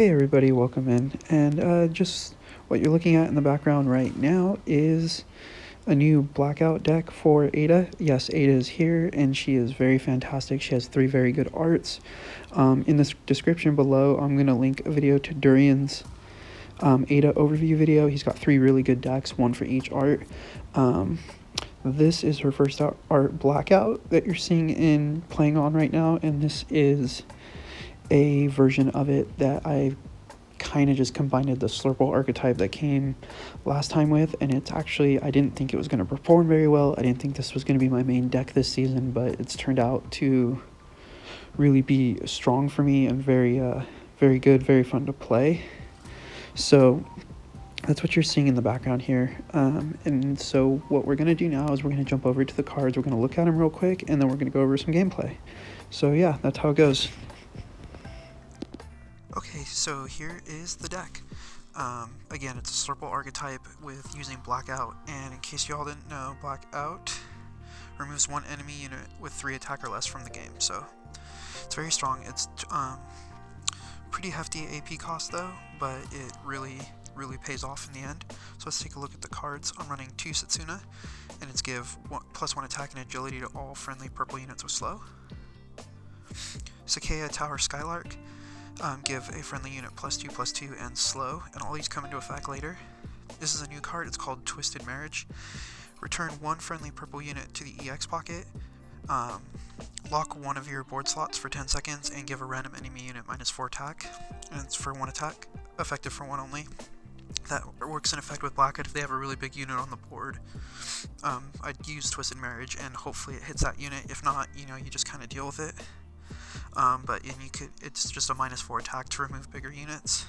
Hey everybody, welcome in. And just what you're looking at in the background right now is a new Blackout deck for Ada. Yes, Ada is here and she is very fantastic. She has 3 very good arts. In the description below, I'm going to link a video to Durian's Ada overview video. He's got 3 really good decks, 1 for each art. This is her first art, Blackout, that you're seeing in playing on right now, and this is a version of it that I kind of just combined the Slurple archetype that came last time with, and it's actually, I didn't think it was going to perform very well. I didn't think this was going to be my main deck this season, but it's turned out to really be strong for me and very good, very fun to play. So that's what you're seeing in the background here. And so what we're going to do now is we're going to jump over to the cards, we're going to look at them real quick, and then we're going to go over some gameplay. So yeah, that's how it goes. Okay, so here is the deck. Again, it's a Slurple archetype with using Blackout, and in case y'all didn't know, Blackout removes 1 enemy unit with 3 attack or less from the game, so it's very strong. It's pretty hefty AP cost though, but it really pays off in the end. So let's take a look at the cards. I'm running 2 Setsuna, and it's give +1 attack and agility to all friendly purple units with slow. Sakea Tower Skylark, give a friendly unit +2/+2 and slow, and all these come into effect later. This is a new card, it's called Twisted Marriage. Return 1 friendly purple unit to the EX pocket, lock 1 of your board slots for 10 seconds, and give a random enemy unit -4 attack, and it's for 1 attack, effective for 1 only. That works in effect with Blackout if they have a really big unit on the board. I'd use Twisted Marriage, and hopefully it hits that unit. If not, you just kind of deal with it. It's just a -4 attack to remove bigger units.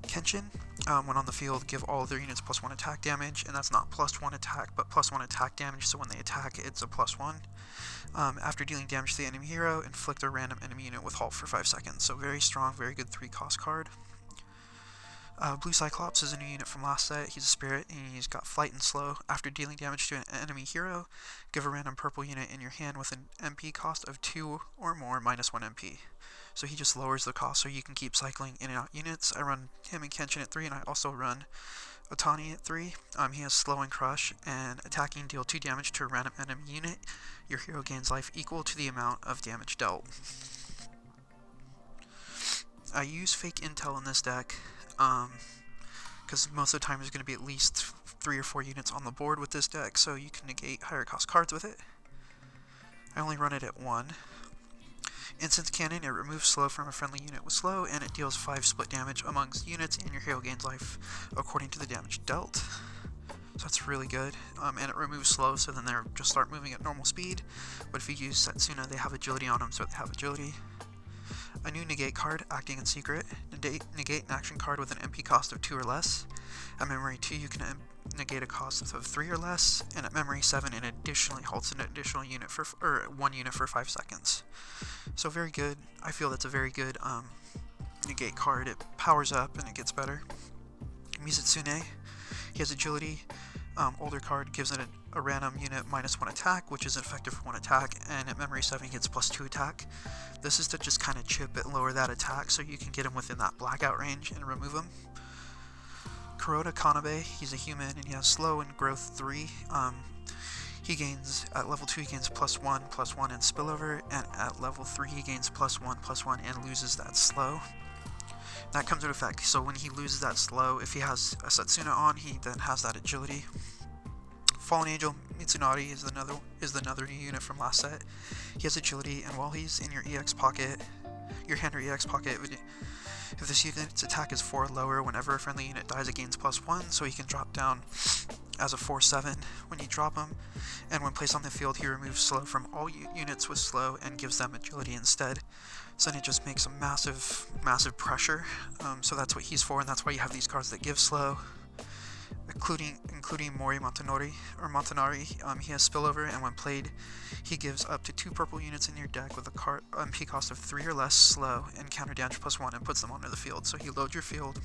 Kenshin, when on the field, give all of their units +1 attack damage, and that's not +1 attack, but +1 attack damage, so when they attack, it's a +1. After dealing damage to the enemy hero, inflict a random enemy unit with halt for 5 seconds, so very strong, very good 3-cost card. Blue Cyclops is a new unit from last set. He's a spirit, and he's got flight and slow. After dealing damage to an enemy hero, give a random purple unit in your hand with an MP cost of 2 or more -1 MP. So he just lowers the cost so you can keep cycling in and out units. I run him and Kenshin at 3, and I also run Otani at 3. He has slow and crush, and attacking deal 2 damage to a random enemy unit. Your hero gains life equal to the amount of damage dealt. I use fake intel in this deck, because most of the time there's going to be at least 3 or 4 units on the board with this deck, so you can negate higher cost cards with it. I only run it at 1. Instance Cannon, it removes slow from a friendly unit with slow, and it deals 5 split damage amongst units, and your hero gains life according to the damage dealt. So that's really good, and it removes slow, so then they'll just start moving at normal speed. But if you use Setsuna, they have agility on them, so they have agility. A new negate card, Acting in Secret. Negate an action card with an MP cost of 2 or less. At memory 2, you can negate a cost of 3 or less, and at memory 7, it additionally halts an additional unit for 1 unit for 5 seconds. So very good. I feel that's a very good negate card. It powers up and it gets better. Mitsunoti, he has agility. Older card, gives it a random unit -1 attack, which is effective for 1 attack, and at memory 7 he gets +2 attack. This is to just kind of chip and lower that attack so you can get him within that Blackout range and remove him. Kuroda Kanabe, he's a human and he has slow and growth 3. He gains, at level 2 he gains +1/+1 and spillover, and at level 3 he gains +1/+1 and loses that slow. That comes into effect, so when he loses that slow, if he has a Setsuna on, he then has that agility. Fallen Angel Mitsunoti is another new unit from last set. He has agility, and while he's in your EX pocket, your hand or EX pocket, if this unit's attack is 4 or lower, whenever a friendly unit dies it gains +1, so he can drop down as a 4/7 when you drop him, and when placed on the field he removes slow from all units with slow and gives them agility instead. So then it just makes a massive pressure, so that's what he's for, and that's why you have these cards that give slow, including Mori Montanori, he has spillover, and when played, he gives up to 2 purple units in your deck with a card MP cost of 3 or less slow and counter damage +1 and puts them onto the field. So he loads your field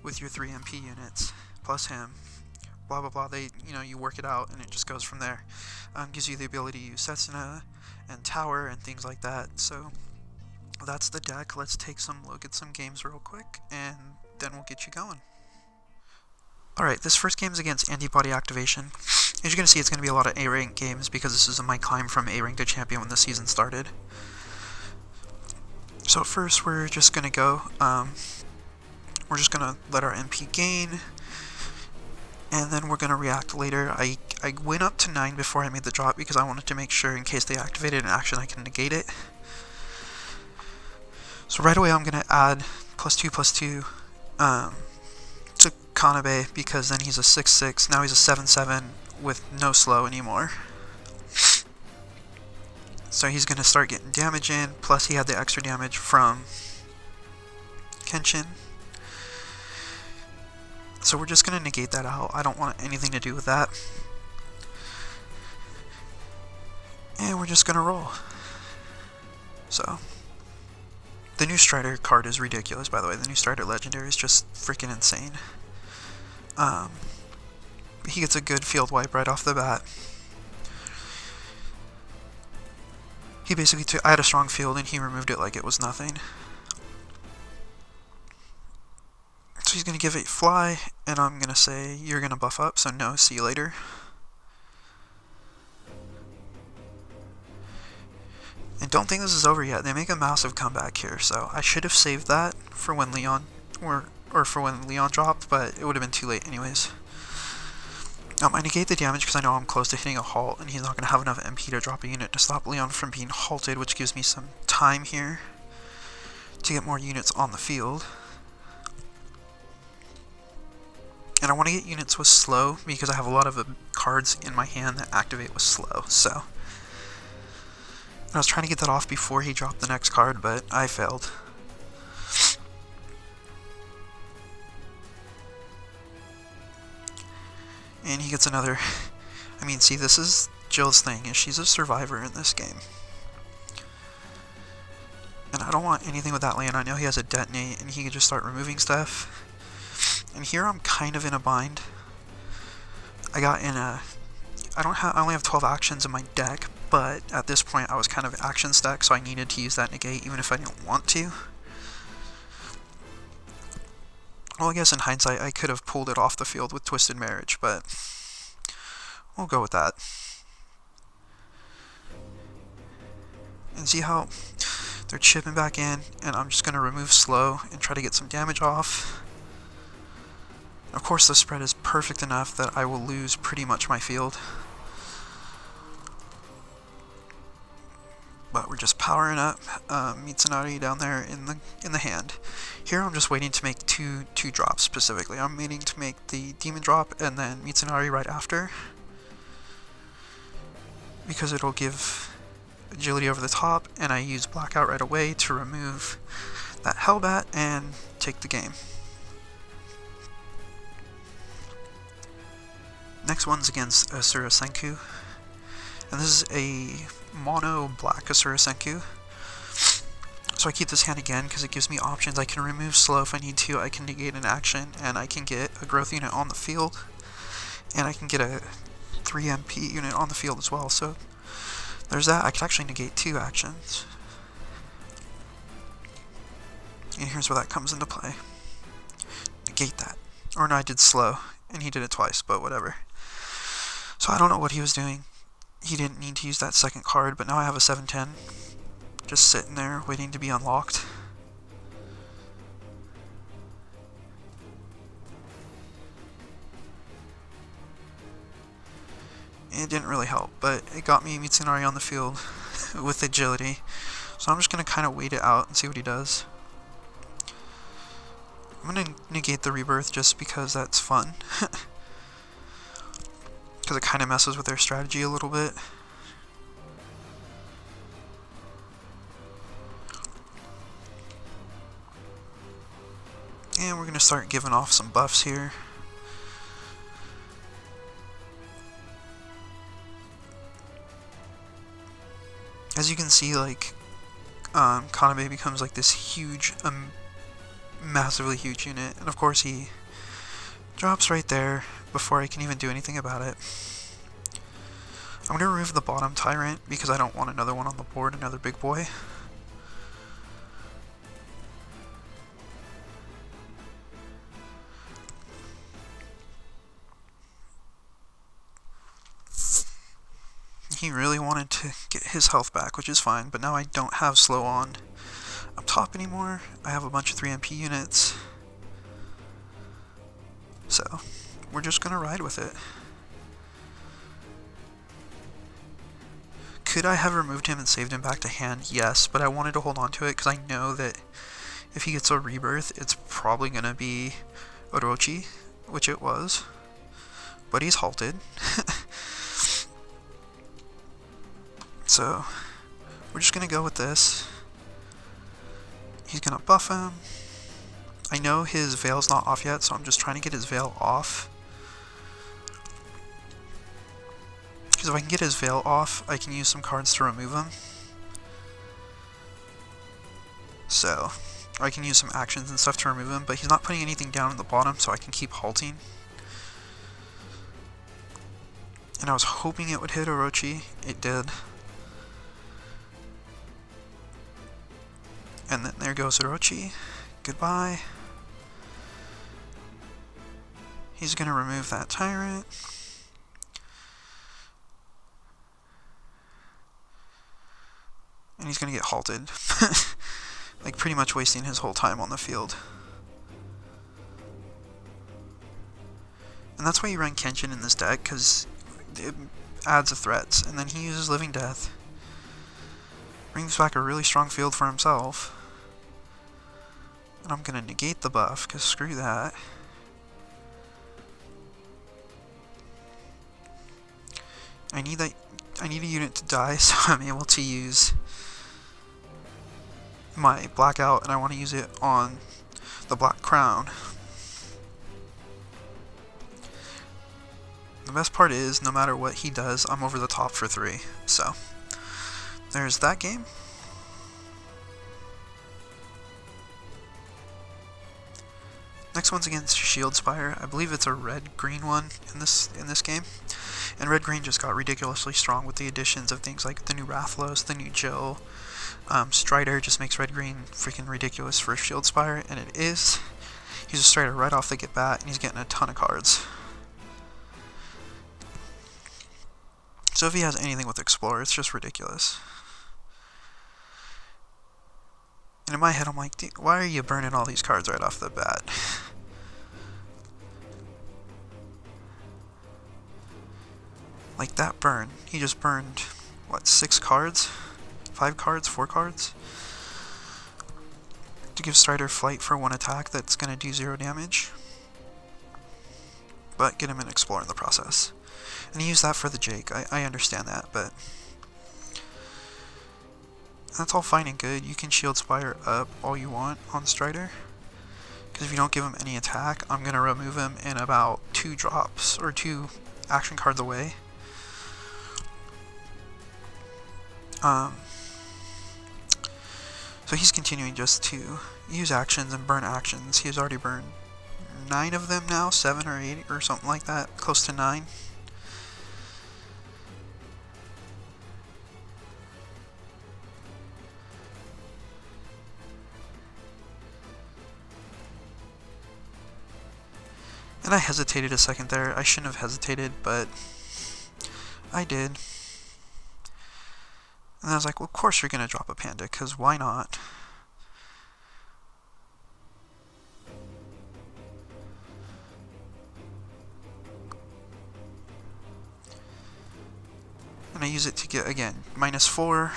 with your 3 MP units plus him. Blah blah blah. You work it out, and it just goes from there. Gives you the ability to use Setsuna and Tower and things like that. So that's the deck. Let's take some look at some games real quick, and then we'll get you going. Alright, this first game is against Antibody Activation. As you're going to see, it's going to be a lot of A-rank games because this is my climb from A-rank to champion when the season started. So first, we're just going to go, we're just going to let our MP gain, and then we're going to react later. I went up to 9 before I made the drop because I wanted to make sure in case they activated an action I can negate it. So right away I'm going to add +2/+2 to Kanabe because then he's a 6/6, now he's a 7/7 with no slow anymore. So he's going to start getting damage in, plus he had the extra damage from Kenshin. So we're just going to negate that out. I don't want anything to do with that. And we're just going to roll. So, the new Strider card is ridiculous, by the way. The new Strider Legendary is just freaking insane. He gets a good field wipe right off the bat. He basically I had a strong field and he removed it like it was nothing. So he's going to give it fly, and I'm going to say, you're going to buff up, so no, see you later. And don't think this is over yet. They make a massive comeback here, so I should have saved that for when Leon, or for when Leon dropped, but it would have been too late anyways. I negate the damage because I know I'm close to hitting a halt, and he's not going to have enough MP to drop a unit to stop Leon from being halted, which gives me some time here to get more units on the field. And I want to get units with slow because I have a lot of cards in my hand that activate with slow, so I was trying to get that off before he dropped the next card, but I failed. And he gets another... I mean, see, this is Jill's thing, is she's a survivor in this game. And I don't want anything with that land. I know he has a detonate, and he can just start removing stuff. And here I'm kind of in a bind. I got in a... I only have 12 actions in my deck, but at this point I was kind of action stuck, so I needed to use that negate even if I didn't want to. Well, I guess in hindsight I could have pulled it off the field with Twisted Marriage, but we'll go with that. And see how they're chipping back in, and I'm just going to remove slow and try to get some damage off. Of course, the spread is perfect enough that I will lose pretty much my field. But we're just powering up Mitsunoti down there in the hand. Here I'm just waiting to make two drops specifically. I'm waiting to make the demon drop and then Mitsunoti right after, because it'll give agility over the top, and I use Blackout right away to remove that Hellbat and take the game. Next one's against Asura Senku, and this is a mono black Asura Senku. So I keep this hand again because it gives me options. I can remove slow if I need to, I can negate an action, and I can get a growth unit on the field, and I can get a 3 MP unit on the field as well. So there's that. I can actually negate 2 actions. And here's where that comes into play. Negate that. Or no, I did slow, and he did it twice, but whatever. So I don't know what he was doing. He didn't need to use that second card, but now I have a 7/10 just sitting there waiting to be unlocked. It didn't really help, but it got me Mitsunoti on the field with agility. So I'm just going to kind of wait it out and see what he does. I'm going to negate the rebirth just because that's fun. Because it kind of messes with their strategy a little bit. And we're going to start giving off some buffs here. As you can see, like, Kanabe becomes like this huge, massively huge unit. And of course he drops right there before I can even do anything about it. I'm going to remove the bottom Tyrant because I don't want another one on the board, another big boy. really wanted to get his health back, which is fine, but now I don't have slow on up top anymore. I have a bunch of 3 MP units. So, we're just gonna ride with it. Could I have removed him and saved him back to hand? Yes, but I wanted to hold on to it because I know that if he gets a rebirth, it's probably gonna be Orochi, which it was. But he's halted. So, we're just gonna go with this. He's gonna buff him. I know his veil's not off yet, so I'm just trying to get his veil off. Because if I can get his veil off, I can use some cards to remove him. So, I can use some actions and stuff to remove him, but he's not putting anything down at the bottom, so I can keep halting. And I was hoping it would hit Orochi. It did. And then there goes Orochi. Goodbye. He's going to remove that tyrant. And he's going to get halted. Like, pretty much wasting his whole time on the field. And that's why you run Kenshin in this deck, because it adds a threat. And then he uses Living Death. Brings back a really strong field for himself. And I'm going to negate the buff, because screw that. I need a unit to die, so I'm able to use my Blackout, and I want to use it on the Black Crown. The best part is, no matter what he does, I'm over the top for 3. So, there's that game. Next one's against Shield Spire. I believe it's a red-green one in this game. And red-green just got ridiculously strong with the additions of things like the new Rathlos, the new Jill. Strider just makes red-green freaking ridiculous for Shield Spire, and it is. He's a Strider right off the get-bat, and he's getting a ton of cards. So if he has anything with Explorer, it's just ridiculous. And in my head, I'm like, why are you burning all these cards right off the bat? Like that burn. He just burned, what, 6 cards? 5 cards? 4 cards? To give Strider flight for 1 attack that's going to do 0 damage. But get him an Explorer in the process. And he used that for the Jake. I understand that, but that's all fine and good. You can Shield Spire up all you want on Strider. Because if you don't give him any attack, I'm going to remove him in about 2 drops, or 2 action cards away. So he's continuing just to use actions and burn actions. He has already burned 9 of them now, 7 or 8 or something like that, close to 9. And I hesitated a second there. I shouldn't have hesitated, but I did. And I was like, well, of course you're going to drop a panda, because why not? And I use it to get, again, -4.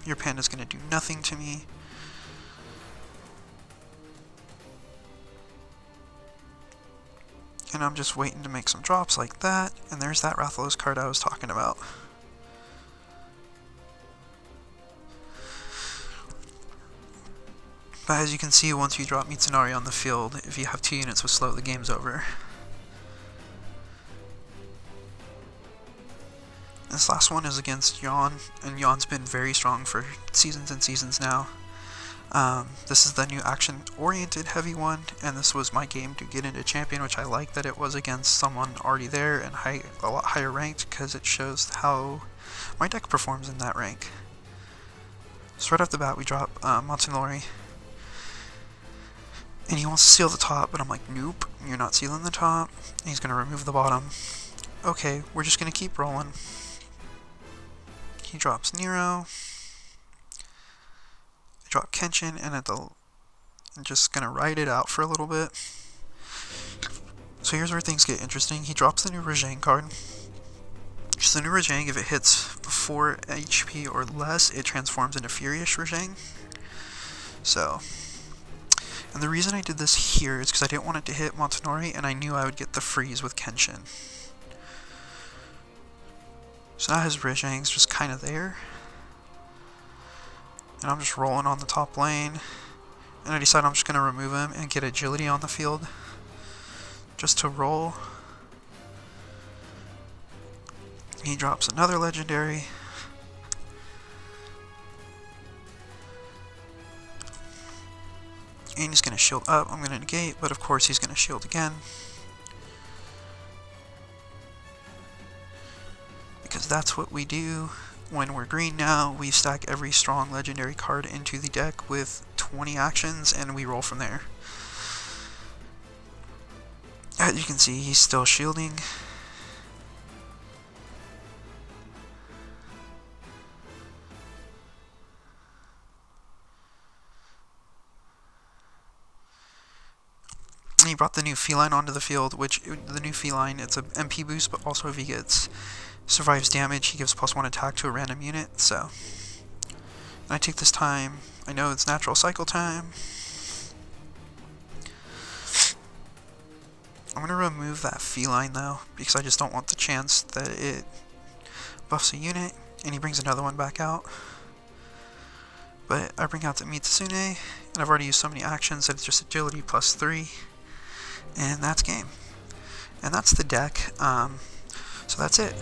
Your panda's going to do nothing to me. And I'm just waiting to make some drops like that. And there's that Rathlos card I was talking about. But as you can see, once you drop Mitsunoti on the field, if you have 2 units with slow, the game's over. This last one is against Yon, and Yon's been very strong for seasons and seasons now. This is the new action-oriented heavy one, and this was my game to get into champion, which I like that it was against someone already there and a lot higher ranked, because it shows how my deck performs in that rank. So right off the bat, we drop Mitsunoti. And he wants to seal the top, but I'm like, nope, you're not sealing the top. And he's going to remove the bottom. Okay, we're just going to keep rolling. He drops Nero. I drop Kenshin, and I'm just gonna ride it out for a little bit. So here's where things get interesting. He drops the new Rajang card. So the new Rajang, if it hits 4 HP or less, it transforms into Furious Rajang. So, and the reason I did this here is because I didn't want it to hit Mitsunoti, and I knew I would get the freeze with Kenshin. So now his Rajang's just kind of there. And I'm just rolling on the top lane. And I decide I'm just going to remove him and get agility on the field. Just to roll. He drops another legendary. And he's going to shield up. I'm going to negate, but of course he's going to shield again. Because that's what we do when we're green now. We stack every strong legendary card into the deck with 20 actions, and we roll from there. As you can see, he's still shielding. And he brought the new feline onto the field, which the new feline, it's a MP boost, but also if he survives damage, he gives +1 attack to a random unit. So, and I take this time. I know it's natural cycle time. I'm going to remove that feline though, because I just don't want the chance that it buffs a unit, and he brings another one back out. But I bring out the Mitsunoti, and I've already used so many actions that it's just agility +3, and that's game. And that's the deck. So that's it.